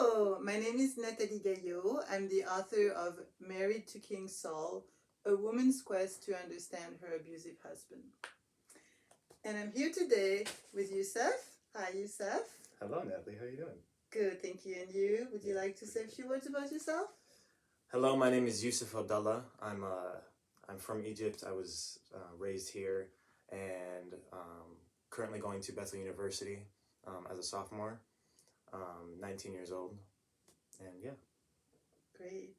Hello, my name is Nathalie Gaillot. I'm the author of Married to King Saul, A Woman's Quest to Understand Her Abusive Husband. And I'm here today with Youssef. Hi, Youssef. Hello, Natalie. How are you doing? Good, thank you. And you? Would you like to say a few words about yourself? Hello, my name is Youssef Abdallah. I'm from Egypt. I was raised here and currently going to Bethel University as a sophomore, 19 years old. And yeah. Great.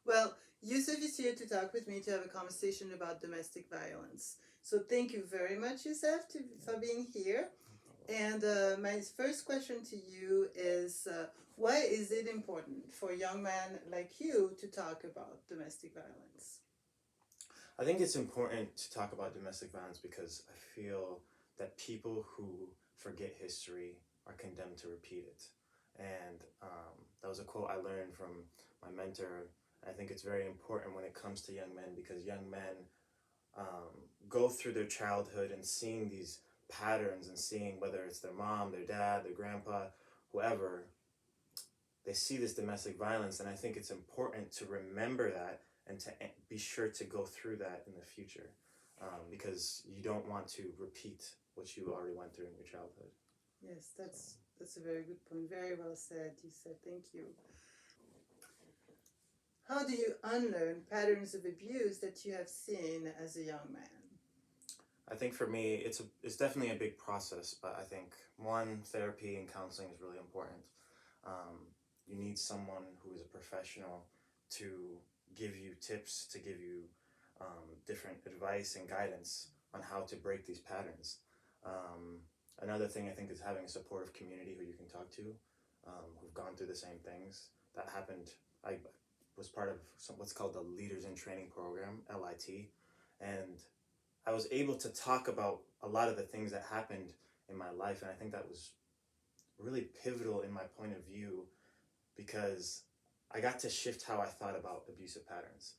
Well, Youssef is here to talk with me to have a conversation about domestic violence. So thank you very much, Youssef, for being here. And my first question to you is why is it important for a young man like you to talk about domestic violence? I think it's important to talk about domestic violence because I feel that people who forget history are condemned to repeat it. And that was a quote I learned from my mentor. I think it's very important when it comes to young men because young men go through their childhood and seeing these patterns and seeing whether it's their mom, their dad, their grandpa, whoever, they see this domestic violence. And I think it's important to remember that and to be sure to go through that in the future because you don't want to repeat what you already went through in your childhood. Yes, that's a very good point. Very well said, Youssef. Thank you. How do you unlearn patterns of abuse that you have seen as a young man? I think for me, it's definitely a big process, but I think one, therapy and counseling is really important. You need someone who is a professional to give you tips, to give you different advice and guidance on how to break these patterns. Another thing I think is having a supportive community who you can talk to, who've gone through the same things that happened. I was part of what's called the Leaders in Training Program, LIT, and I was able to talk about a lot of the things that happened in my life, and I think that was really pivotal in my point of view because I got to shift how I thought about abusive patterns.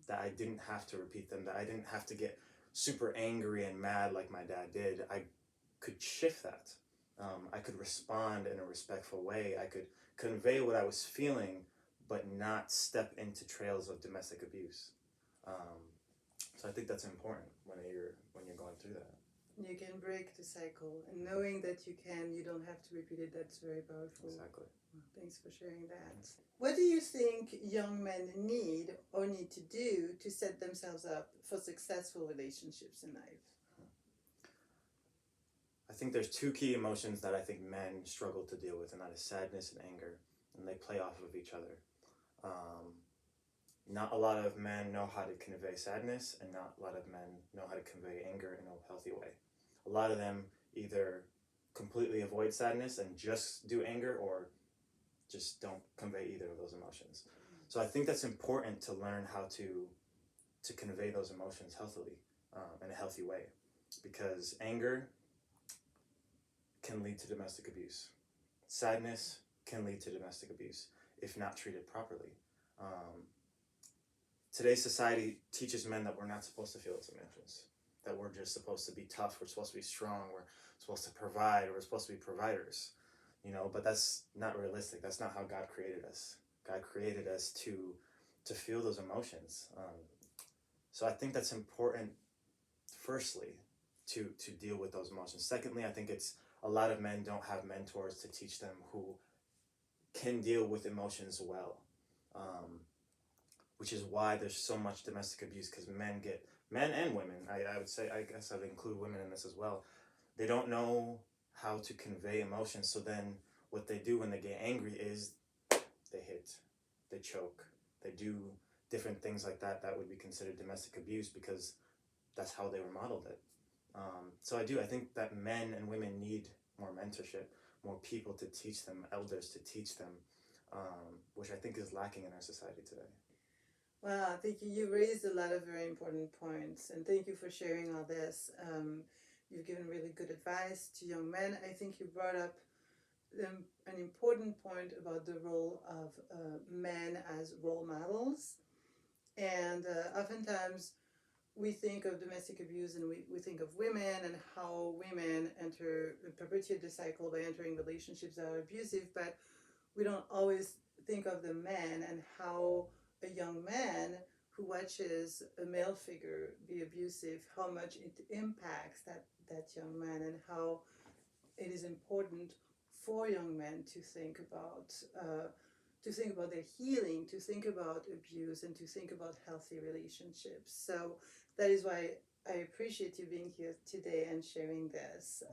That I didn't have to repeat them, that I didn't have to get super angry and mad like my dad did. I could shift that. I could respond in a respectful way. I could convey what I was feeling, but not step into trails of domestic abuse. So I think that's important when you're going through that. You can break the cycle, and knowing that you can, you don't have to repeat it. That's very powerful. Exactly. Thanks for sharing that. What do you think young men need or need to do to set themselves up for successful relationships in life? I think there's two key emotions that I think men struggle to deal with, and that is sadness and anger, and they play off of each other. Not a lot of men know how to convey sadness, and not a lot of men know how to convey anger in a healthy way. A lot of them either completely avoid sadness and just do anger, or just don't convey either of those emotions. So I think that's important to learn how to convey those emotions healthily, in a healthy way, because anger can lead to domestic abuse. Sadness can lead to domestic abuse if not treated properly. Today's society teaches men that we're not supposed to feel those emotions, that we're just supposed to be tough, we're supposed to be strong, we're supposed to provide, we're supposed to be providers, but that's not realistic. That's not how God created us. God created us to feel those emotions. So I think that's important, firstly, to deal with those emotions. Secondly, I think it's a lot of men don't have mentors to teach them who can deal with emotions well. Which is why there's so much domestic abuse, because men and women, I would say, I guess I'd include women in this as well, they don't know how to convey emotions. So then what they do when they get angry is they hit, they choke, they do different things like that would be considered domestic abuse because that's how they were modeled it. So I think that men and women need more mentorship, more people to teach them, elders to teach them, which I think is lacking in our society today. Wow, thank you. You raised a lot of very important points, and thank you for sharing all this. You've given really good advice to young men. I think you brought up an important point about the role of men as role models. And oftentimes we think of domestic abuse and we think of women and how women perpetuate the cycle by entering relationships that are abusive. But we don't always think of the man and how a young man who watches a male figure be abusive, how much it impacts that young man, and how it is important for young men to think about their healing, to think about abuse, and to think about healthy relationships. So that is why I appreciate you being here today and sharing this.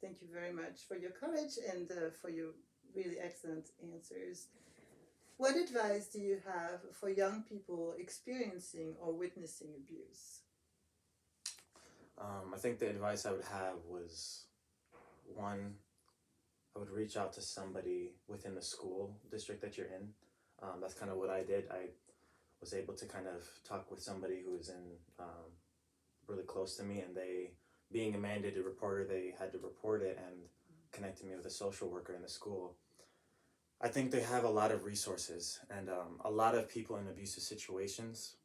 Thank you very much for your courage and for your really excellent answers. What advice do you have for young people experiencing or witnessing abuse? I think the advice I would have was, one, I would reach out to somebody within the school district that you're in. That's kind of what I did. I was able to kind of talk with somebody who was in really close to me, and they, being a mandated reporter, they had to report it and connected me with a social worker in the school. I think they have a lot of resources, and a lot of people in abusive situations,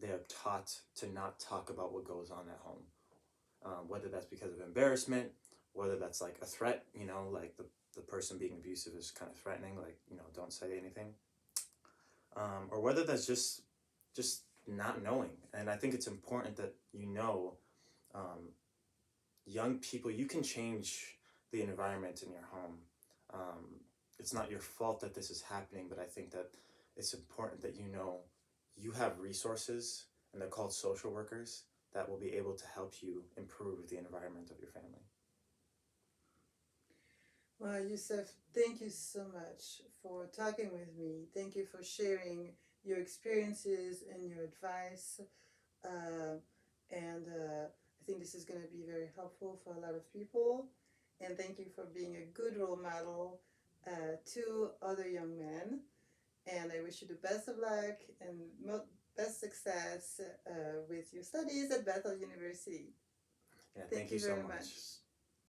they are taught to not talk about what goes on at home. Whether that's because of embarrassment, whether that's like a threat, like the person being abusive is kind of threatening, like, don't say anything. Or whether that's just not knowing. And I think it's important that young people, you can change the environment in your home. It's not your fault that this is happening, but I think that it's important that you have resources, and they're called social workers, that will be able to help you improve the environment of your family. Well, Youssef, thank you so much for talking with me. Thank you for sharing your experiences and your advice. I think this is going to be very helpful for a lot of people. And thank you for being a good role model to other young men. And I wish you the best of luck and best success with your studies at Bethel University. Yeah, Thank you so very much. much.